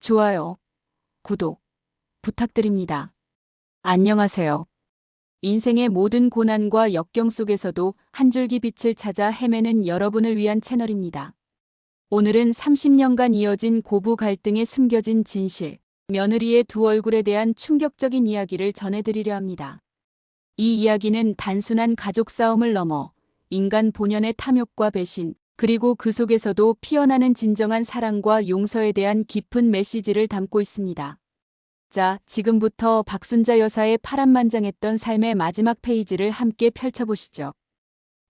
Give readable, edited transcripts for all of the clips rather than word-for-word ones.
좋아요, 구독 부탁드립니다. 안녕하세요. 인생의 모든 고난과 역경 속에서도 한 줄기 빛을 찾아 헤매는 여러분을 위한 채널입니다. 오늘은 30년간 이어진 고부 갈등에 숨겨진 진실, 며느리의 두 얼굴에 대한 충격적인 이야기를 전해드리려 합니다. 이 이야기는 단순한 가족 싸움을 넘어 인간 본연의 탐욕과 배신, 그리고 그 속에서도 피어나는 진정한 사랑과 용서에 대한 깊은 메시지를 담고 있습니다. 자, 지금부터 박순자 여사의 파란만장했던 삶의 마지막 페이지를 함께 펼쳐보시죠.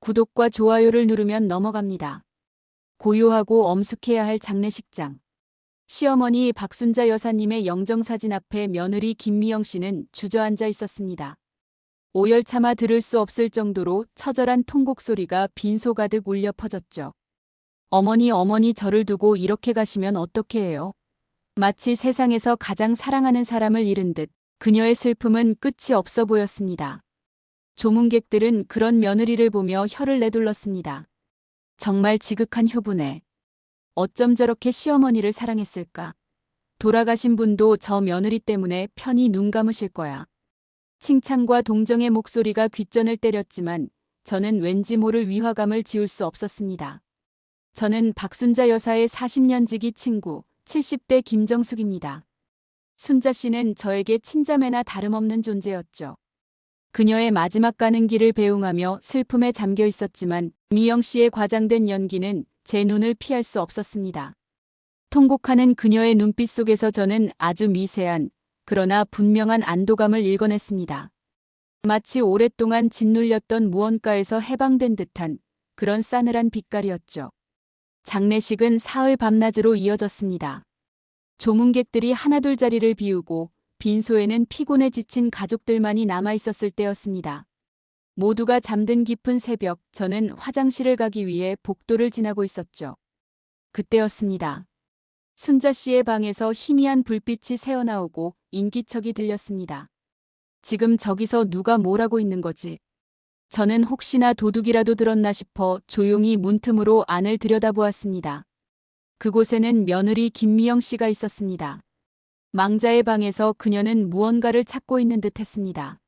구독과 좋아요를 누르면 넘어갑니다. 고요하고 엄숙해야 할 장례식장. 시어머니 박순자 여사님의 영정사진 앞에 며느리 김미영 씨는 주저앉아 있었습니다. 오열차마 들을 수 없을 정도로 처절한 통곡 소리가 빈소 가득 울려 퍼졌죠. 어머니 저를 두고 이렇게 가시면 어떻게 해요? 마치 세상에서 가장 사랑하는 사람을 잃은 듯 그녀의 슬픔은 끝이 없어 보였습니다. 조문객들은 그런 며느리를 보며 혀를 내둘렀습니다. 정말 지극한 효부네. 어쩜 저렇게 시어머니를 사랑했을까? 돌아가신 분도 저 며느리 때문에 편히 눈 감으실 거야. 칭찬과 동정의 목소리가 귓전을 때렸지만 저는 왠지 모를 위화감을 지울 수 없었습니다. 저는 박순자 여사의 40년 지기 친구 70대 김정숙입니다. 순자 씨는 저에게 친자매나 다름없는 존재였죠. 그녀의 마지막 가는 길을 배웅하며 슬픔에 잠겨 있었지만 미영 씨의 과장된 연기는 제 눈을 피할 수 없었습니다. 통곡하는 그녀의 눈빛 속에서 저는 아주 미세한 그러나 분명한 안도감을 읽어냈습니다. 마치 오랫동안 짓눌렸던 무언가에서 해방된 듯한 그런 싸늘한 빛깔이었죠. 장례식은 사흘 밤낮으로 이어졌습니다. 조문객들이 하나둘 자리를 비우고 빈소에는 피곤에 지친 가족들만이 남아있었을 때였습니다. 모두가 잠든 깊은 새벽, 저는 화장실을 가기 위해 복도를 지나고 있었죠. 그때였습니다. 순자 씨의 방에서 희미한 불빛이 새어나오고 인기척이 들렸습니다. 지금 저기서 누가 뭘 하고 있는 거지? 저는 혹시나 도둑이라도 들었나 싶어 조용히 문틈으로 안을 들여다보았습니다. 그곳에는 며느리 김미영 씨가 있었습니다. 망자의 방에서 그녀는 무언가를 찾고 있는 듯 했습니다.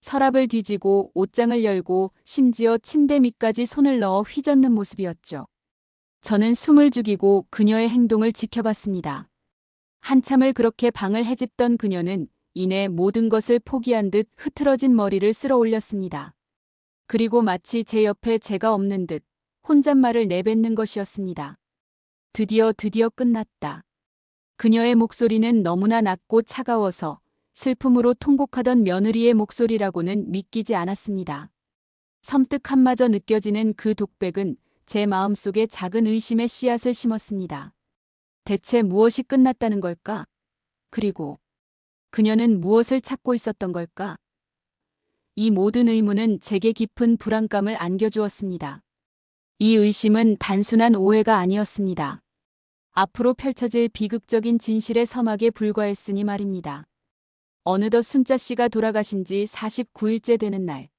서랍을 뒤지고 옷장을 열고 심지어 침대 밑까지 손을 넣어 휘젓는 모습이었죠. 저는 숨을 죽이고 그녀의 행동을 지켜봤습니다. 한참을 그렇게 방을 헤집던 그녀는 이내 모든 것을 포기한 듯 흐트러진 머리를 쓸어 올렸습니다. 그리고 마치 제 옆에 제가 없는 듯 혼잣말을 내뱉는 것이었습니다. 드디어 끝났다. 그녀의 목소리는 너무나 낮고 차가워서 슬픔으로 통곡하던 며느리의 목소리라고는 믿기지 않았습니다. 섬뜩함마저 느껴지는 그 독백은 제 마음속에 작은 의심의 씨앗을 심었습니다. 대체 무엇이 끝났다는 걸까? 그리고 그녀는 무엇을 찾고 있었던 걸까? 이 모든 의문은 제게 깊은 불안감을 안겨주었습니다. 이 의심은 단순한 오해가 아니었습니다. 앞으로 펼쳐질 비극적인 진실의 서막에 불과했으니 말입니다. 어느덧 순자 씨가 돌아가신 지 49일째 되는 날,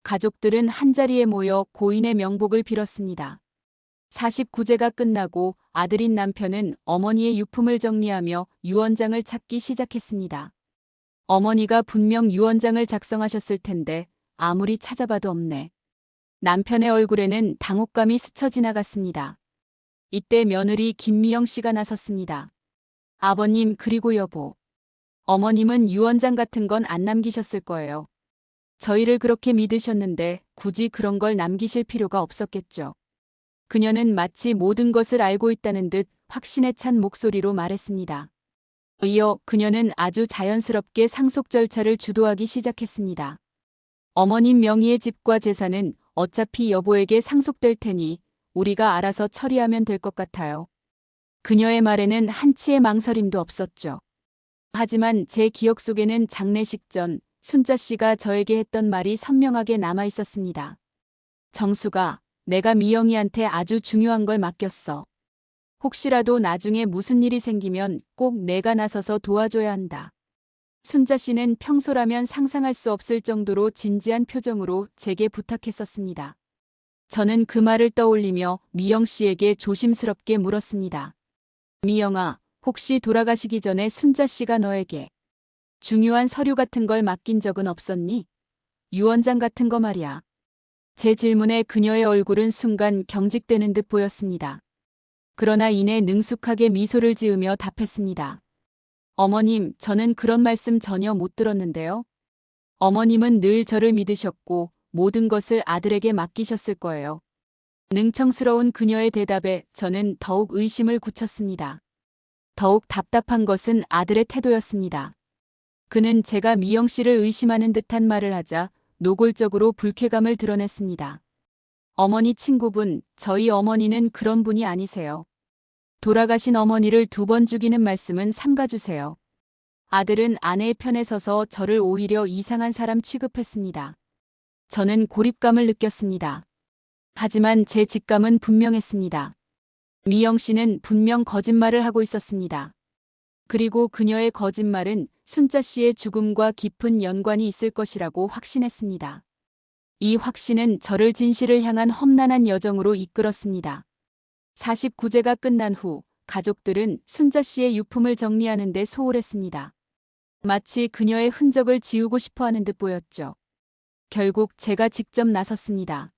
가족들은 한자리에 모여 고인의 명복을 빌었습니다. 49제가 끝나고 아들인 남편은 어머니의 유품을 정리하며 유언장을 찾기 시작했습니다. 어머니가 분명 유언장을 작성하셨을 텐데 아무리 찾아봐도 없네. 남편의 얼굴에는 당혹감이 스쳐 지나갔습니다. 이때 며느리 김미영 씨가 나섰습니다. 아버님 그리고 여보. 어머님은 유언장 같은 건 안 남기셨을 거예요. 저희를 그렇게 믿으셨는데 굳이 그런 걸 남기실 필요가 없었겠죠. 그녀는 마치 모든 것을 알고 있다는 듯 확신에 찬 목소리로 말했습니다. 이어 그녀는 아주 자연스럽게 상속 절차를 주도하기 시작했습니다. 어머님 명의의 집과 재산은 어차피 여보에게 상속될 테니 우리가 알아서 처리하면 될 것 같아요. 그녀의 말에는 한치의 망설임도 없었죠. 하지만 제 기억 속에는 장례식 전 순자 씨가 저에게 했던 말이 선명하게 남아 있었습니다. 정수가, 내가 미영이한테 아주 중요한 걸 맡겼어. 혹시라도 나중에 무슨 일이 생기면 꼭 내가 나서서 도와줘야 한다. 순자 씨는 평소라면 상상할 수 없을 정도로 진지한 표정으로 제게 부탁했었습니다. 저는 그 말을 떠올리며 미영 씨에게 조심스럽게 물었습니다. 미영아, 혹시 돌아가시기 전에 순자 씨가 너에게 중요한 서류 같은 걸 맡긴 적은 없었니? 유언장 같은 거 말이야. 제 질문에 그녀의 얼굴은 순간 경직되는 듯 보였습니다. 그러나 이내 능숙하게 미소를 지으며 답했습니다. 어머님, 저는 그런 말씀 전혀 못 들었는데요. 어머님은 늘 저를 믿으셨고 모든 것을 아들에게 맡기셨을 거예요. 능청스러운 그녀의 대답에 저는 더욱 의심을 굳혔습니다. 더욱 답답한 것은 아들의 태도였습니다. 그는 제가 미영 씨를 의심하는 듯한 말을 하자 노골적으로 불쾌감을 드러냈습니다. 어머니 친구분, 저희 어머니는 그런 분이 아니세요. 돌아가신 어머니를 2번 죽이는 말씀은 삼가주세요. 아들은 아내의 편에 서서 저를 오히려 이상한 사람 취급했습니다. 저는 고립감을 느꼈습니다. 하지만 제 직감은 분명했습니다. 미영 씨는 분명 거짓말을 하고 있었습니다. 그리고 그녀의 거짓말은 순자 씨의 죽음과 깊은 연관이 있을 것이라고 확신했습니다. 이 확신은 저를 진실을 향한 험난한 여정으로 이끌었습니다. 49제가 끝난 후 가족들은 순자 씨의 유품을 정리하는 데 소홀했습니다. 마치 그녀의 흔적을 지우고 싶어하는 듯 보였죠. 결국 제가 직접 나섰습니다.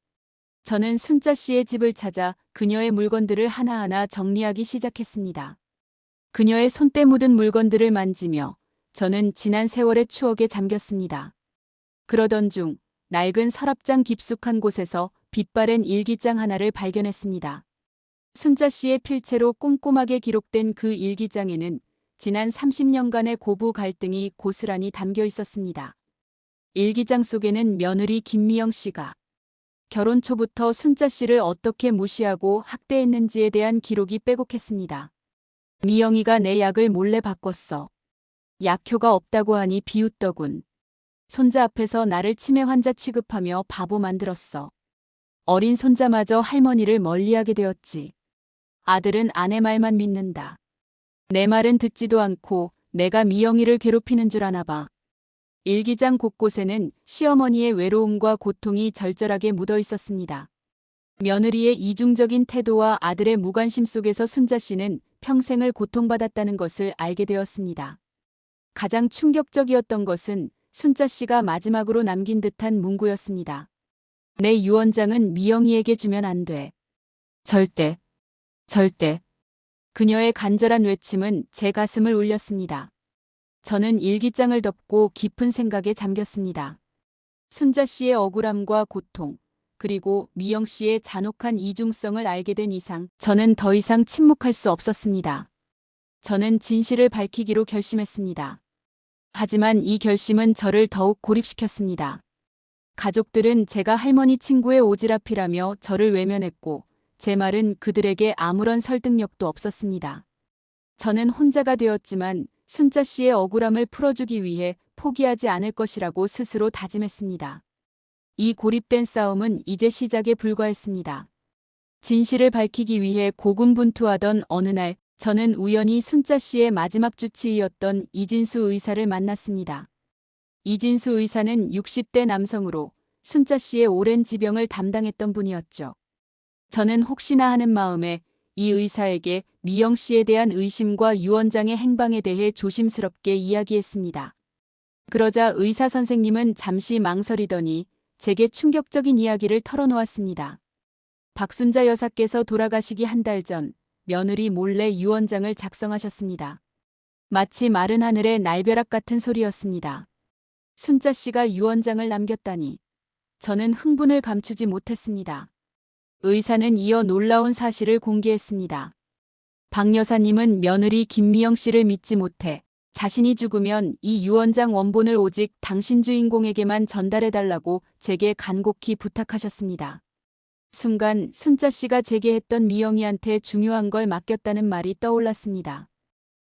저는 순자 씨의 집을 찾아 그녀의 물건들을 하나하나 정리하기 시작했습니다. 그녀의 손때 묻은 물건들을 만지며 저는 지난 세월의 추억에 잠겼습니다. 그러던 중 낡은 서랍장 깊숙한 곳에서 빛바랜 일기장 하나를 발견했습니다. 순자 씨의 필체로 꼼꼼하게 기록된 그 일기장에는 지난 30년간의 고부 갈등이 고스란히 담겨 있었습니다. 일기장 속에는 며느리 김미영 씨가 결혼 초부터 순자 씨를 어떻게 무시하고 학대했는지에 대한 기록이 빼곡했습니다. 미영이가 내 약을 몰래 바꿨어. 약효가 없다고 하니 비웃더군. 손자 앞에서 나를 치매 환자 취급하며 바보 만들었어. 어린 손자마저 할머니를 멀리하게 되었지. 아들은 아내 말만 믿는다. 내 말은 듣지도 않고 내가 미영이를 괴롭히는 줄 아나 봐. 일기장 곳곳에는 시어머니의 외로움과 고통이 절절하게 묻어 있었습니다. 며느리의 이중적인 태도와 아들의 무관심 속에서 순자 씨는 평생을 고통받았다는 것을 알게 되었습니다. 가장 충격적이었던 것은 순자 씨가 마지막으로 남긴 듯한 문구였습니다. 내 유언장은 미영이에게 주면 안 돼. 절대, 절대. 그녀의 간절한 외침은 제 가슴을 울렸습니다. 저는 일기장을 덮고 깊은 생각에 잠겼습니다. 순자 씨의 억울함과 고통, 그리고 미영 씨의 잔혹한 이중성을 알게 된 이상 저는 더 이상 침묵할 수 없었습니다. 저는 진실을 밝히기로 결심했습니다. 하지만 이 결심은 저를 더욱 고립시켰습니다. 가족들은 제가 할머니 친구의 오지랖이라며 저를 외면했고 제 말은 그들에게 아무런 설득력도 없었습니다. 저는 혼자가 되었지만 순자 씨의 억울함을 풀어주기 위해 포기하지 않을 것이라고 스스로 다짐했습니다. 이 고립된 싸움은 이제 시작에 불과했습니다. 진실을 밝히기 위해 고군분투하던 어느 날 저는 우연히 순자 씨의 마지막 주치의였던 이진수 의사를 만났습니다. 이진수 의사는 60대 남성으로 순자 씨의 오랜 지병을 담당했던 분이었죠. 저는 혹시나 하는 마음에 이 의사에게 미영 씨에 대한 의심과 유언장의 행방에 대해 조심스럽게 이야기했습니다. 그러자 의사 선생님은 잠시 망설이더니 제게 충격적인 이야기를 털어놓았습니다. 박순자 여사께서 돌아가시기 한 달 전 며느리 몰래 유언장을 작성하셨습니다. 마치 마른 하늘의 날벼락 같은 소리였습니다. 순자 씨가 유언장을 남겼다니. 저는 흥분을 감추지 못했습니다. 의사는 이어 놀라운 사실을 공개했습니다. 박 여사님은 며느리 김미영 씨를 믿지 못해 자신이 죽으면 이 유언장 원본을 오직 당신 주인공에게만 전달해달라고 제게 간곡히 부탁하셨습니다. 순간 순자 씨가 제게 했던 미영이한테 중요한 걸 맡겼다는 말이 떠올랐습니다.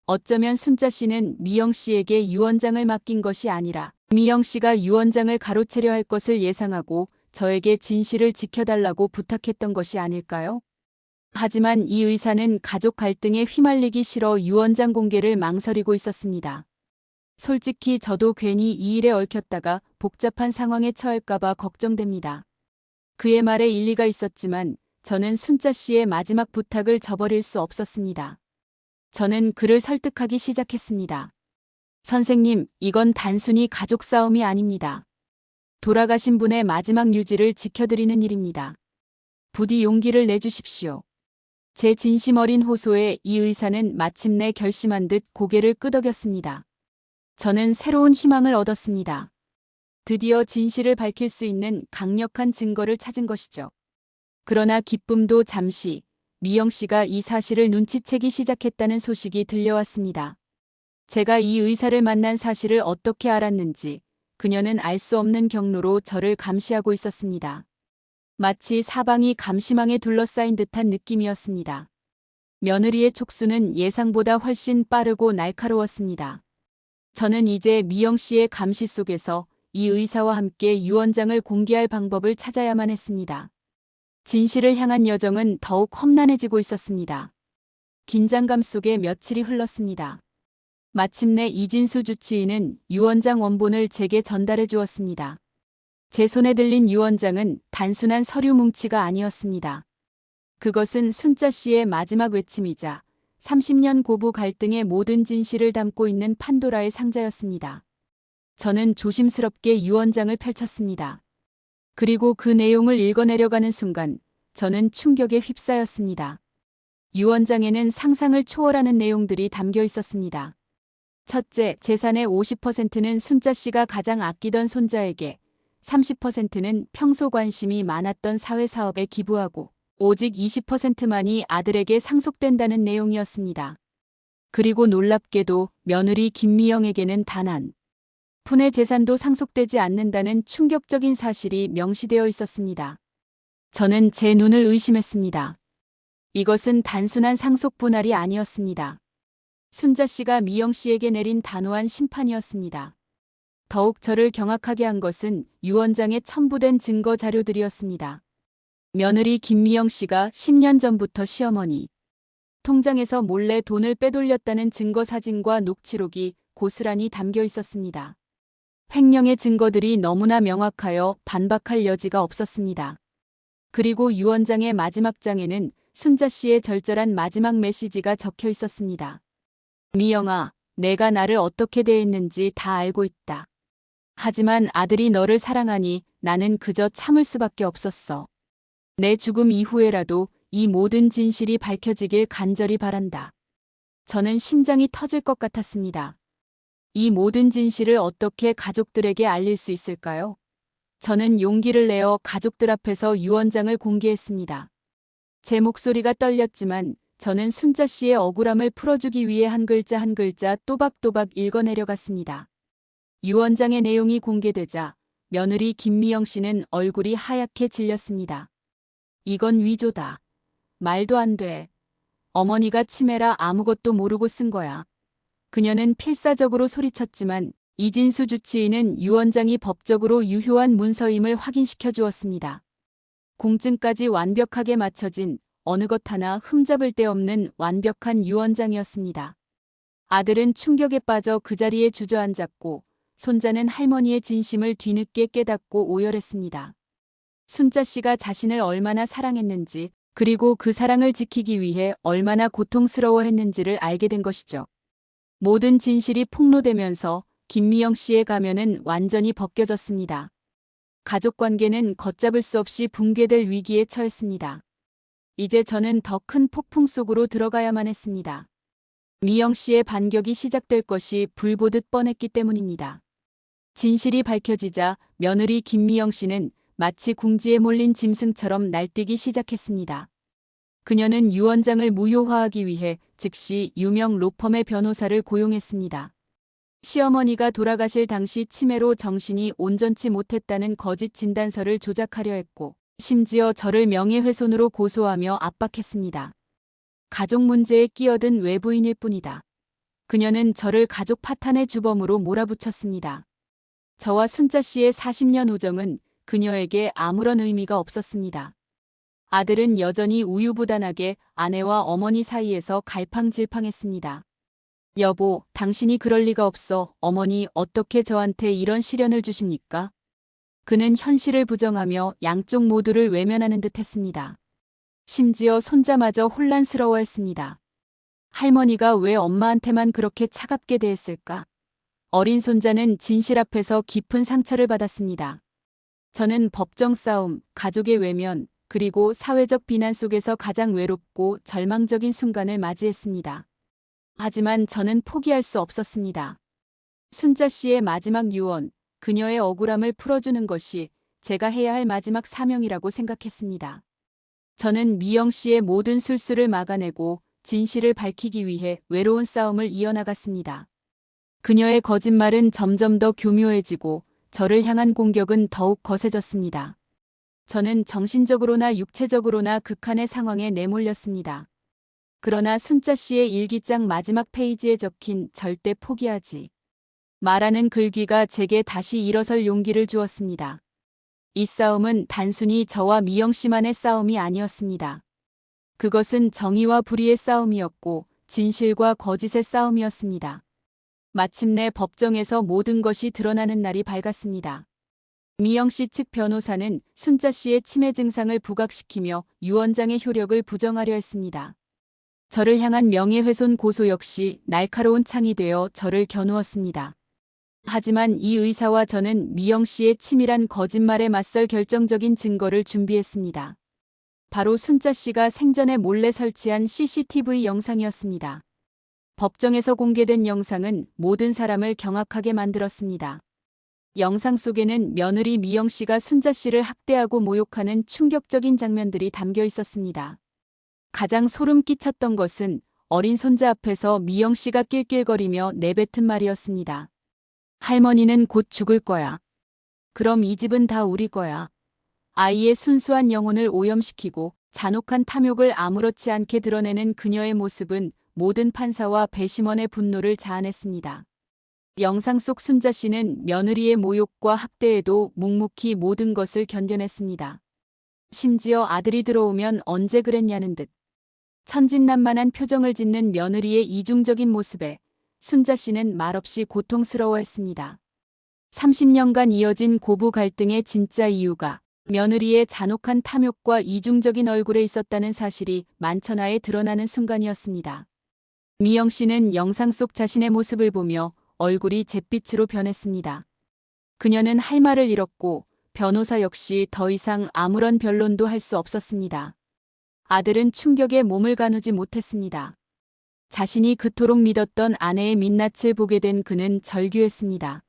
어쩌면 순자 씨는 미영 씨에게 유언장을 맡긴 것이 아니라 미영 씨가 유언장을 가로채려 할 것을 예상하고 저에게 진실을 지켜달라고 부탁했던 것이 아닐까요? 하지만 이 의사는 가족 갈등에 휘말리기 싫어 유언장 공개를 망설이고 있었습니다. 솔직히 저도 괜히 이 일에 얽혔다가 복잡한 상황에 처할까봐 걱정됩니다. 그의 말에 일리가 있었지만 저는 순자 씨의 마지막 부탁을 저버릴 수 없었습니다. 저는 그를 설득하기 시작했습니다. 선생님, 이건 단순히 가족 싸움이 아닙니다. 돌아가신 분의 마지막 유지를 지켜드리는 일입니다. 부디 용기를 내주십시오. 제 진심 어린 호소에 이 의사는 마침내 결심한 듯 고개를 끄덕였습니다. 저는 새로운 희망을 얻었습니다. 드디어 진실을 밝힐 수 있는 강력한 증거를 찾은 것이죠. 그러나 기쁨도 잠시, 미영 씨가 이 사실을 눈치채기 시작했다는 소식이 들려왔습니다. 제가 이 의사를 만난 사실을 어떻게 알았는지 그녀는 알 수 없는 경로로 저를 감시하고 있었습니다. 마치 사방이 감시망에 둘러싸인 듯한 느낌이었습니다. 며느리의 촉수는 예상보다 훨씬 빠르고 날카로웠습니다. 저는 이제 미영 씨의 감시 속에서 이 의사와 함께 유언장을 공개할 방법을 찾아야만 했습니다. 진실을 향한 여정은 더욱 험난해지고 있었습니다. 긴장감 속에 며칠이 흘렀습니다. 마침내 이진수 주치의는 유언장 원본을 제게 전달해 주었습니다. 제 손에 들린 유언장은 단순한 서류 뭉치가 아니었습니다. 그것은 순자 씨의 마지막 외침이자 30년 고부 갈등의 모든 진실을 담고 있는 판도라의 상자였습니다. 저는 조심스럽게 유언장을 펼쳤습니다. 그리고 그 내용을 읽어내려가는 순간 저는 충격에 휩싸였습니다. 유언장에는 상상을 초월하는 내용들이 담겨 있었습니다. 첫째, 재산의 50%는 순자 씨가 가장 아끼던 손자에게, 30%는 평소 관심이 많았던 사회사업에 기부하고 오직 20%만이 아들에게 상속된다는 내용이었습니다. 그리고 놀랍게도 며느리 김미영에게는 단 한 푼의 재산도 상속되지 않는다는 충격적인 사실이 명시되어 있었습니다. 저는 제 눈을 의심했습니다. 이것은 단순한 상속 분할이 아니었습니다. 순자 씨가 미영 씨에게 내린 단호한 심판이었습니다. 더욱 저를 경악하게 한 것은 유언장에 첨부된 증거 자료들이었습니다. 며느리 김미영 씨가 10년 전부터 시어머니 통장에서 몰래 돈을 빼돌렸다는 증거 사진과 녹취록이 고스란히 담겨 있었습니다. 횡령의 증거들이 너무나 명확하여 반박할 여지가 없었습니다. 그리고 유언장의 마지막 장에는 순자 씨의 절절한 마지막 메시지가 적혀 있었습니다. 미영아, 내가 나를 어떻게 대했는지 다 알고 있다. 하지만 아들이 너를 사랑하니 나는 그저 참을 수밖에 없었어. 내 죽음 이후에라도 이 모든 진실이 밝혀지길 간절히 바란다. 저는 심장이 터질 것 같았습니다. 이 모든 진실을 어떻게 가족들에게 알릴 수 있을까요? 저는 용기를 내어 가족들 앞에서 유언장을 공개했습니다. 제 목소리가 떨렸지만 저는 순자 씨의 억울함을 풀어주기 위해 한 글자 한 글자 또박또박 읽어내려갔습니다. 유언장의 내용이 공개되자 며느리 김미영 씨는 얼굴이 하얗게 질렸습니다. 이건 위조다. 말도 안 돼. 어머니가 치매라 아무것도 모르고 쓴 거야. 그녀는 필사적으로 소리쳤지만 이진수 주치의는 유언장이 법적으로 유효한 문서임을 확인시켜 주었습니다. 공증까지 완벽하게 맞춰진 어느 것 하나 흠잡을 데 없는 완벽한 유언장이었습니다. 아들은 충격에 빠져 그 자리에 주저앉았고 손자는 할머니의 진심을 뒤늦게 깨닫고 오열했습니다. 순자 씨가 자신을 얼마나 사랑했는지 그리고 그 사랑을 지키기 위해 얼마나 고통스러워했는지를 알게 된 것이죠. 모든 진실이 폭로되면서 김미영 씨의 가면은 완전히 벗겨졌습니다. 가족관계는 걷잡을 수 없이 붕괴될 위기에 처했습니다. 이제 저는 더 큰 폭풍 속으로 들어가야만 했습니다. 미영 씨의 반격이 시작될 것이 불보듯 뻔했기 때문입니다. 진실이 밝혀지자 며느리 김미영 씨는 마치 궁지에 몰린 짐승처럼 날뛰기 시작했습니다. 그녀는 유언장을 무효화하기 위해 즉시 유명 로펌의 변호사를 고용했습니다. 시어머니가 돌아가실 당시 치매로 정신이 온전치 못했다는 거짓 진단서를 조작하려 했고 심지어 저를 명예훼손으로 고소하며 압박했습니다. 가족 문제에 끼어든 외부인일 뿐이다. 그녀는 저를 가족 파탄의 주범으로 몰아붙였습니다. 저와 순자 씨의 40년 우정은 그녀에게 아무런 의미가 없었습니다. 아들은 여전히 우유부단하게 아내와 어머니 사이에서 갈팡질팡했습니다. 여보, 당신이 그럴 리가 없어. 어머니 어떻게 저한테 이런 시련을 주십니까? 그는 현실을 부정하며 양쪽 모두를 외면하는 듯 했습니다. 심지어 손자마저 혼란스러워했습니다. 할머니가 왜 엄마한테만 그렇게 차갑게 대했을까? 어린 손자는 진실 앞에서 깊은 상처를 받았습니다. 저는 법정 싸움, 가족의 외면, 그리고 사회적 비난 속에서 가장 외롭고 절망적인 순간을 맞이했습니다. 하지만 저는 포기할 수 없었습니다. 순자 씨의 마지막 유언, 그녀의 억울함을 풀어주는 것이 제가 해야 할 마지막 사명이라고 생각했습니다. 저는 미영 씨의 모든 술수를 막아내고 진실을 밝히기 위해 외로운 싸움을 이어나갔습니다. 그녀의 거짓말은 점점 더 교묘해지고 저를 향한 공격은 더욱 거세졌습니다. 저는 정신적으로나 육체적으로나 극한의 상황에 내몰렸습니다. 그러나 순자 씨의 일기장 마지막 페이지에 적힌 절대 포기하지 말하는 글귀가 제게 다시 일어설 용기를 주었습니다. 이 싸움은 단순히 저와 미영 씨만의 싸움이 아니었습니다. 그것은 정의와 불의의 싸움이었고 진실과 거짓의 싸움이었습니다. 마침내 법정에서 모든 것이 드러나는 날이 밝았습니다. 미영 씨 측 변호사는 순자 씨의 치매 증상을 부각시키며 유언장의 효력을 부정하려 했습니다. 저를 향한 명예훼손 고소 역시 날카로운 창이 되어 저를 겨누었습니다. 하지만 이 의사와 저는 미영 씨의 치밀한 거짓말에 맞설 결정적인 증거를 준비했습니다. 바로 순자 씨가 생전에 몰래 설치한 CCTV 영상이었습니다. 법정에서 공개된 영상은 모든 사람을 경악하게 만들었습니다. 영상 속에는 며느리 미영 씨가 순자 씨를 학대하고 모욕하는 충격적인 장면들이 담겨 있었습니다. 가장 소름 끼쳤던 것은 어린 손자 앞에서 미영 씨가 낄낄거리며 내뱉은 말이었습니다. 할머니는 곧 죽을 거야. 그럼 이 집은 다 우리 거야. 아이의 순수한 영혼을 오염시키고 잔혹한 탐욕을 아무렇지 않게 드러내는 그녀의 모습은 모든 판사와 배심원의 분노를 자아냈습니다. 영상 속 순자 씨는 며느리의 모욕과 학대에도 묵묵히 모든 것을 견뎌냈습니다. 심지어 아들이 들어오면 언제 그랬냐는 듯 천진난만한 표정을 짓는 며느리의 이중적인 모습에 순자 씨는 말없이 고통스러워했습니다. 30년간 이어진 고부 갈등의 진짜 이유가 며느리의 잔혹한 탐욕과 이중적인 얼굴에 있었다는 사실이 만천하에 드러나는 순간이었습니다. 미영 씨는 영상 속 자신의 모습을 보며 얼굴이 잿빛으로 변했습니다. 그녀는 할 말을 잃었고 변호사 역시 더 이상 아무런 변론도 할 수 없었습니다. 아들은 충격에 몸을 가누지 못했습니다. 자신이 그토록 믿었던 아내의 민낯을 보게 된 그는 절규했습니다.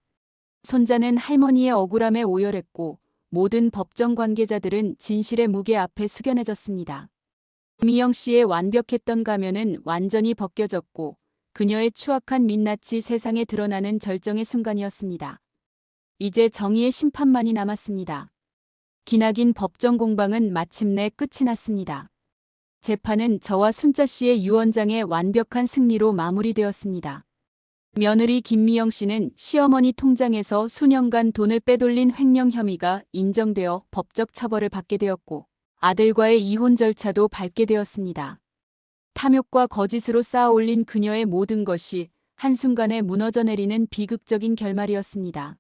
손자는 할머니의 억울함에 오열했고 모든 법정 관계자들은 진실의 무게 앞에 숙연해졌습니다. 미영 씨의 완벽했던 가면은 완전히 벗겨졌고 그녀의 추악한 민낯이 세상에 드러나는 절정의 순간이었습니다. 이제 정의의 심판만이 남았습니다. 기나긴 법정 공방은 마침내 끝이 났습니다. 재판은 저와 순자 씨의 유언장의 완벽한 승리로 마무리되었습니다. 며느리 김미영 씨는 시어머니 통장에서 수년간 돈을 빼돌린 횡령 혐의가 인정되어 법적 처벌을 받게 되었고 아들과의 이혼 절차도 밟게 되었습니다. 탐욕과 거짓으로 쌓아올린 그녀의 모든 것이 한순간에 무너져 내리는 비극적인 결말이었습니다.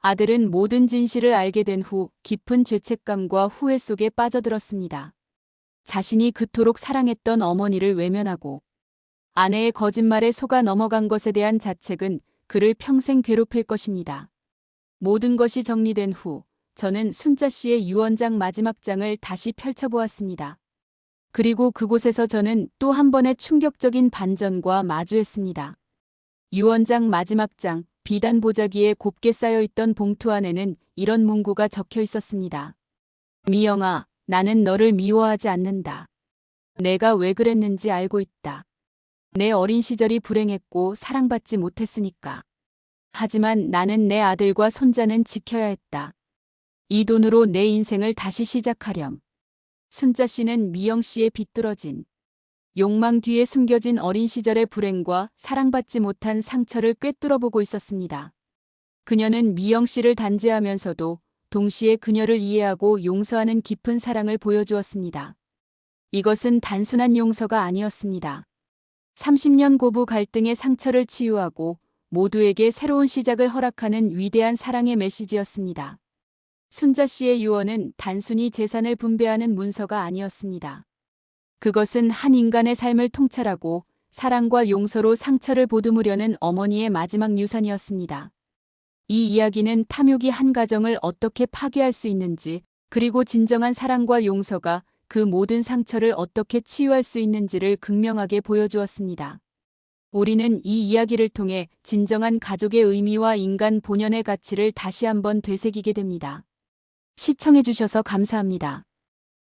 아들은 모든 진실을 알게 된 후 깊은 죄책감과 후회 속에 빠져들었습니다. 자신이 그토록 사랑했던 어머니를 외면하고 아내의 거짓말에 속아 넘어간 것에 대한 자책은 그를 평생 괴롭힐 것입니다. 모든 것이 정리된 후 저는 순자 씨의 유언장 마지막 장을 다시 펼쳐보았습니다. 그리고 그곳에서 저는 또 한 번의 충격적인 반전과 마주했습니다. 유언장 마지막 장, 비단 보자기에 곱게 쌓여있던 봉투 안에는 이런 문구가 적혀 있었습니다. 미영아, 나는 너를 미워하지 않는다. 내가 왜 그랬는지 알고 있다. 내 어린 시절이 불행했고 사랑받지 못했으니까. 하지만 나는 내 아들과 손자는 지켜야 했다. 이 돈으로 내 인생을 다시 시작하렴. 순자 씨는 미영 씨의 비뚤어진 욕망 뒤에 숨겨진 어린 시절의 불행과 사랑받지 못한 상처를 꿰뚫어보고 있었습니다. 그녀는 미영 씨를 단죄하면서도 동시에 그녀를 이해하고 용서하는 깊은 사랑을 보여주었습니다. 이것은 단순한 용서가 아니었습니다. 30년 고부 갈등의 상처를 치유하고 모두에게 새로운 시작을 허락하는 위대한 사랑의 메시지였습니다. 순자 씨의 유언은 단순히 재산을 분배하는 문서가 아니었습니다. 그것은 한 인간의 삶을 통찰하고 사랑과 용서로 상처를 보듬으려는 어머니의 마지막 유산이었습니다. 이 이야기는 탐욕이 한 가정을 어떻게 파괴할 수 있는지, 그리고 진정한 사랑과 용서가 그 모든 상처를 어떻게 치유할 수 있는지를 극명하게 보여주었습니다. 우리는 이 이야기를 통해 진정한 가족의 의미와 인간 본연의 가치를 다시 한번 되새기게 됩니다. 시청해주셔서 감사합니다.